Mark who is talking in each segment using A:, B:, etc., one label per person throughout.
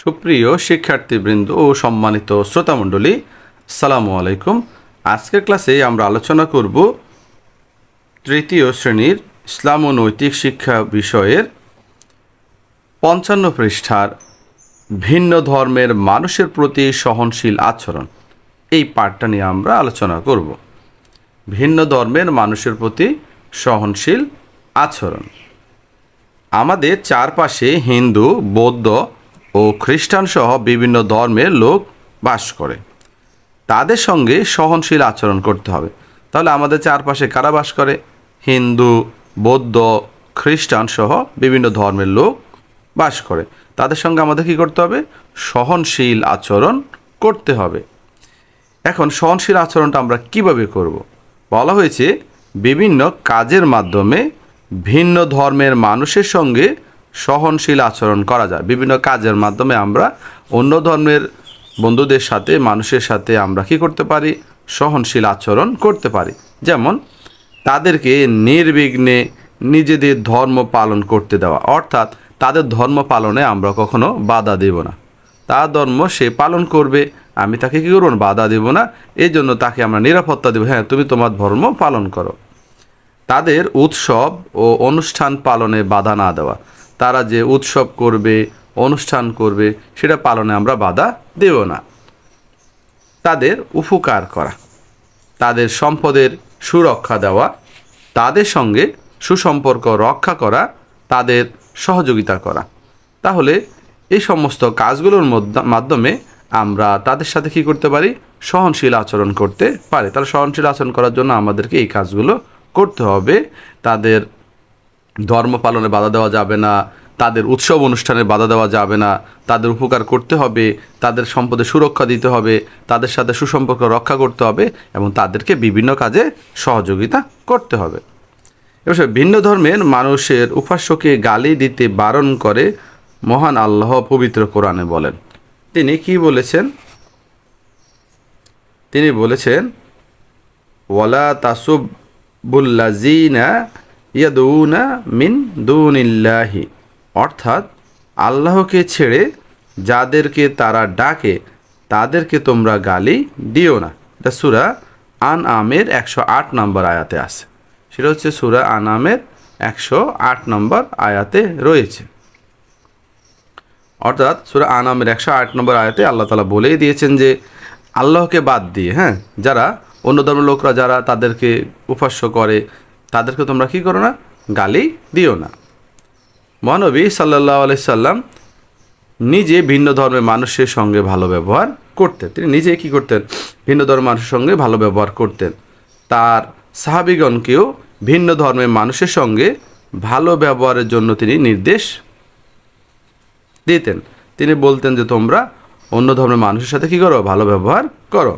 A: সুপ্রিয় শিক্ষার্থীবৃন্দ ও সম্মানিত শ্রোতামণ্ডলী, আসসালামু আলাইকুম। আজকের ক্লাসে আমরা আলোচনা করব তৃতীয় শ্রেণীর ইসলাম ও নৈতিক শিক্ষা বিষয়ের 55 পৃষ্ঠার ভিন্ন ধর্মের মানুষের প্রতি সহনশীল আচরণ, এই পাঠটা নিয়ে আমরা আলোচনা করব। ভিন্ন ধর্মের মানুষের প্রতি সহনশীল আচরণ। আমাদের চারপাশে হিন্দু, বৌদ্ধ ও খ্রিস্টান সহ বিভিন্ন ধর্মের লোক বাস করে। তাদের সঙ্গে সহনশীল আচরণ করতে হবে। তাহলে আমাদের চারপাশে কারা বাস করে? হিন্দু, বৌদ্ধ, খ্রিস্টান সহ বিভিন্ন ধর্মের লোক বাস করে। তাদের সঙ্গে আমাদের কী করতে হবে? সহনশীল আচরণ করতে হবে। এখন সহনশীল আচরণটা আমরা কিভাবে করব? বলা হয়েছে বিভিন্ন কাজের মাধ্যমে ভিন্ন ধর্মের মানুষের সঙ্গে সহনশীল আচরণ করা যায়। বিভিন্ন কাজের মাধ্যমে আমরা অন্য ধর্মের বন্ধুদের সাথে, মানুষের সাথে আমরা কি করতে পারি? সহনশীল আচরণ করতে পারি। যেমন তাদেরকে নির্বিঘ্নে নিজেদের ধর্ম পালন করতে দেওয়া, অর্থাৎ তাদের ধর্ম পালনে আমরা কখনো বাধা দেব না। তার ধর্ম সে পালন করবে, আমি তাকে কী করব? বাধা দেব না। এই জন্য তাকে আমরা নিরাপত্তা দেব, হ্যাঁ তুমি তোমার ধর্ম পালন করো। তাদের উৎসব ও অনুষ্ঠান পালনে বাধা না দেওয়া, তারা যে উৎসব করবে, অনুষ্ঠান করবে, সেটা পালনে আমরা বাধা দেব না। তাদের উপকার করা, তাদের সম্পদের সুরক্ষা দেওয়া, তাদের সঙ্গে সুসম্পর্ক রক্ষা করা, তাদের সহযোগিতা করা। তাহলে এই সমস্ত কাজগুলোর মাধ্যমে আমরা তাদের সাথে কী করতে পারি? সহনশীল আচরণ করতে পারি। তাহলে সহনশীল আচরণ করার জন্য আমাদেরকে এই কাজগুলো করতে হবে। তাদের ধর্ম পালনে বাধা দেওয়া যাবে না, তাদের উৎসব অনুষ্ঠানে বাধা দেওয়া যাবে না, তাদের উপকার করতে হবে, তাদের সম্পদের সুরক্ষা দিতে হবে, তাদের সাথে সুসম্পর্ক রক্ষা করতে হবে এবং তাদেরকে বিভিন্ন কাজে সহযোগিতা করতে হবে। এবার ভিন্ন ধর্মের মানুষের উপাস্যকে গালি দিতে বারণ করে মহান আল্লাহ পবিত্র কোরআনে বলেন। তিনি কি বলেছেন? তিনি বলেছেন, ওয়ালা তাসুবুল্লাযীনা ইয়াদউনা মিন দুনিল্লাহি, অর্থাৎ আল্লাহকে ছেড়ে যাদেরকে তারা ডাকে তাদেরকে তোমরা গালি দিও না। এটা সূরা আনআমের 108 নম্বর আয়াতে আছে। সেটা হচ্ছে সূরা আনআমের 108 নম্বর আয়াতে রয়েছে। অর্থাৎ সূরা আনআমের 108 নম্বর আয়াতে আল্লাহ তাআলা বলেই দিয়েছেন যে আল্লাহকে বাদ দিয়ে, যারা অন্য ধর্মের লোকরা যারা তাদেরকে উপাস্য করে, তাদেরকে তোমরা কি করো না? গালি দিও না। মহানবী সাল্লাল্লাহু আলাইহি সাল্লাম নিজে ভিন্ন ধর্মের মানুষের সঙ্গে ভালো ব্যবহার করতেন। তিনি নিজে কি করতেন? ভিন্ন ধর্মের মানুষের সঙ্গে ভালো ব্যবহার করতেন। তার সাহাবীগণকেও ভিন্ন ধর্মের মানুষের সঙ্গে ভালো ব্যবহারের জন্য তিনি নির্দেশ দিতেন। তিনি বলতেন যে তোমরা অন্য ধর্মের মানুষের সাথে কি করো? ভালো ব্যবহার করো।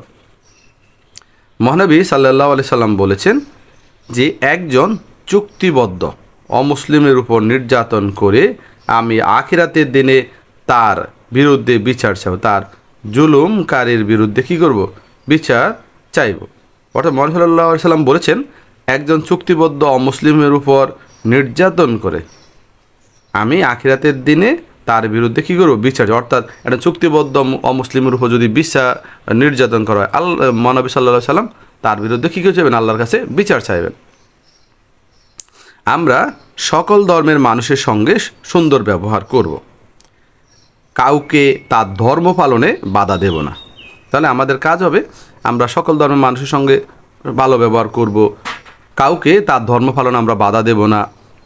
A: মহানবী সাল্লাল্লাহু আলাইহি সাল্লাম বলেছেন যে একজন চুক্তিবদ্ধ অমুসলিমের উপর নির্যাতন করে আমি আখিরাতের দিনে তার বিরুদ্ধে বিচার চাইব, তার জুলুমকারীর বিরুদ্ধে কি করব? বিচার চাইব। অর্থাৎ মহানবী সাল্লাল্লাহু আলাইহি সাল্লাম বলেছেন একজন চুক্তিবদ্ধ অমুসলিমের উপর নির্যাতন করে আমি আখিরাতের দিনে তার বিরুদ্ধে কী করবো? বিচার। অর্থাৎ একটা চুক্তিবদ্ধ অমুসলিমের উপর যদি নির্যাতন করা হয়, মহানবী সাল্লাল্লাহু আলাইহি সাল্লাম তার বিরুদ্ধে কী করে চাইবেন? আল্লাহর কাছে বিচার চাইবেন। আমরা সকল ধর্মের মানুষের সঙ্গে সুন্দর ব্যবহার করব, কাউকে তার ধর্ম পালনে বাধা দেব না। তাহলে আমাদের কাজ হবে আমরা সকল ধর্মের মানুষের সঙ্গে ভালো ব্যবহার করব, কাউকে তার ধর্ম পালনে আমরা বাধা দেব না,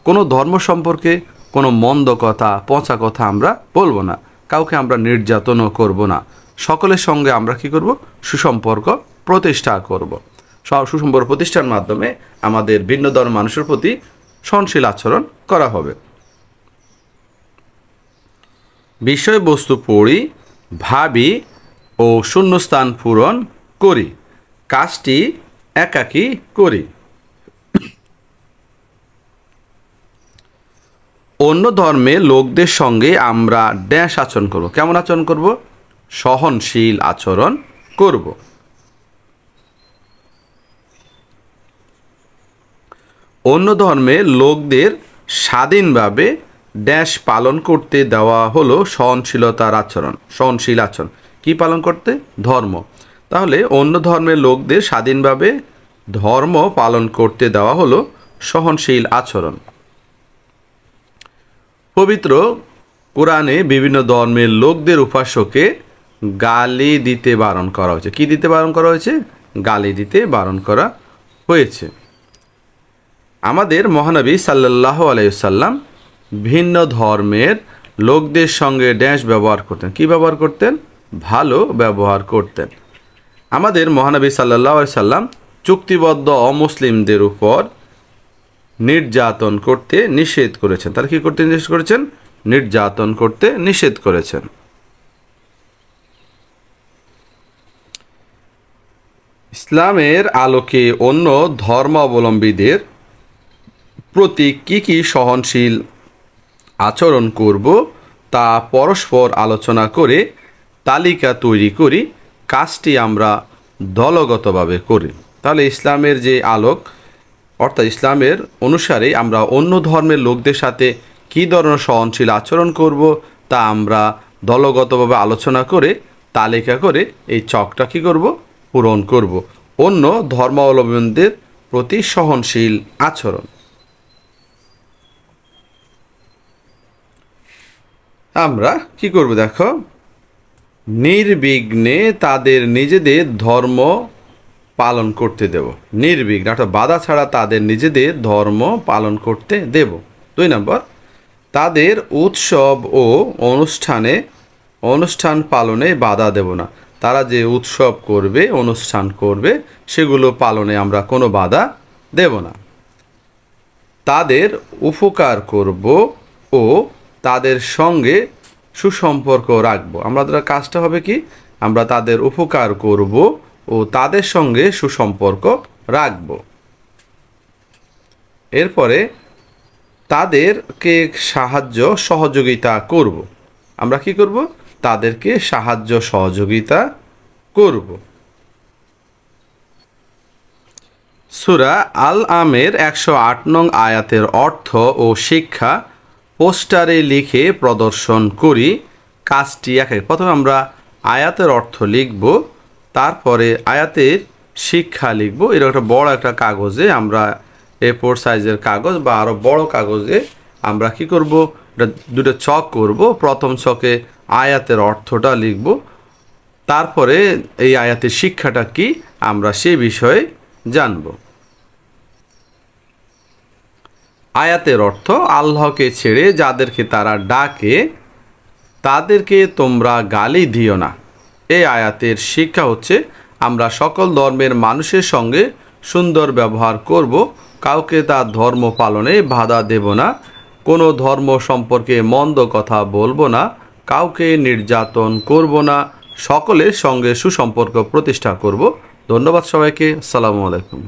A: কোনো ধর্ম সম্পর্কে কোনো মন্দ কথা, পচা কথা আমরা বলবো না, কাউকে আমরা নির্যাতনও করব না। সকলের সঙ্গে আমরা কি করব? সুসম্পর্ক প্রতিষ্ঠা করব। সুসম্পর্ক প্রতিষ্ঠার মাধ্যমে আমাদের ভিন্ন ধর্মের মানুষের প্রতি সহনশীল আচরণ করা হবে। বিষয়বস্তু পড়ি, ভাবি ও শূন্যস্থান পূরণ করি, কাজটি একাকী করি। অন্য ধর্মের লোকদের সঙ্গে আমরা ড্যাশ আচরণ করব। কেমন আচরণ করব? সহনশীল আচরণ করব। অন্য ধর্মের লোকদের স্বাধীনভাবে ড্যাশ পালন করতে দেওয়া হলো সহনশীলতার আচরণ, সহনশীল আচরণ। কি পালন করতে? ধর্ম। তাহলে অন্য ধর্মের লোকদের স্বাধীনভাবে ধর্ম পালন করতে দেওয়া হলো সহনশীল আচরণ। পবিত্র কোরআনে বিভিন্ন ধর্মের লোকদের উপাস্যকে গালি দিতে বারণ করা হয়েছে। কি দিতে বারণ করা হয়েছে? গালি দিতে বারণ করা হয়েছে। আমাদের মহানবী সাল্লাল্লাহু আলাইহি ওয়াসাল্লাম ভিন্ন ধর্মের লোকদের সঙ্গে ড্যাশ ব্যবহার করতেন। কি ব্যবহার করতেন? ভালো ব্যবহার করতেন। আমাদের মহানবী সাল্লাল্লাহু আলাইহি সাল্লাম চুক্তিবদ্ধ অমুসলিমদের উপর নির্যাতন করতে নিষেধ করেছেন। তারা কি করতে নিষেধ করেছেন? নির্যাতন করতে নিষেধ করেছেন। ইসলামের আলোকে অন্য ধর্মাবলম্বীদের প্রতি কি সহনশীল আচরণ করব তা পরস্পর আলোচনা করে তালিকা তৈরি করি। কাজটি আমরা দলগতভাবে করি। তাহলে ইসলামের যে আলোক, অর্থাৎ ইসলামের অনুসারে আমরা অন্য ধর্মের লোকদের সাথে কী ধরনের সহনশীল আচরণ করব তা আমরা দলগতভাবে আলোচনা করে তালিকা করে এই চকটা কী করব? পূরণ করব। অন্য ধর্মাবলম্বীদের প্রতি সহনশীল আচরণ। আমরা কি করব? দেখো, নির্বিঘ্নে তাদের নিজেদের ধর্ম পালন করতে দেব। নির্বিঘ্নে অর্থাৎ বাধা ছাড়া তাদের নিজেদের ধর্ম পালন করতে দেব। 2 নম্বর, তাদের উৎসব ও অনুষ্ঠান পালনে বাধা দেব না। তারা যে উৎসব করবে, অনুষ্ঠান করবে, সেগুলো পালনে আমরা কোনো বাধা দেব না। তাদের উপকার করব ও তাদের সঙ্গে সুসম্পর্ক রাখব। আমাদের কাজটা হবে কি? আমরা তাদের উপকার করব ও তাদের সঙ্গে সুসম্পর্ক রাখব। এরপরে তাদেরকে সাহায্য সহযোগিতা করব। আমরা কি করব? তাদেরকে সাহায্য সহযোগিতা করব। সূরা আল আমের 108 নং আয়াতের অর্থ ও শিক্ষা পোস্টারে লিখে প্রদর্শন করি। কাজটি একে, প্রথমে আমরা আয়াতের অর্থ লিখব, তারপরে আয়াতের শিক্ষা লিখব। এরকম একটা বড় একটা কাগজে, আমরা A4 সাইজের কাগজ বা আরও বড় কাগজে আমরা কি করব? এটা 2টা ছক করব। প্রথম ছকে আয়াতের অর্থটা লিখব, তারপরে এই আয়াতের শিক্ষাটা কি আমরা সেই বিষয়ে জানব। আয়াতের অর্থ, আল্লাহকে ছেড়ে যাদেরকে তারা ডাকে তাদেরকে তোমরা গালি দিও না। এই আয়াতের শিক্ষা হচ্ছে আমরা সকল ধর্মের মানুষের সঙ্গে সুন্দর ব্যবহার করব, কাউকে তার ধর্ম পালনে বাধা দেব না, কোনো ধর্ম সম্পর্কে মন্দ কথা বলবো না, কাউকে নির্যাতন করব না, সকলের সঙ্গে সুসম্পর্ক প্রতিষ্ঠা করব। ধন্যবাদ সবাইকে। আসসালামু আলাইকুম।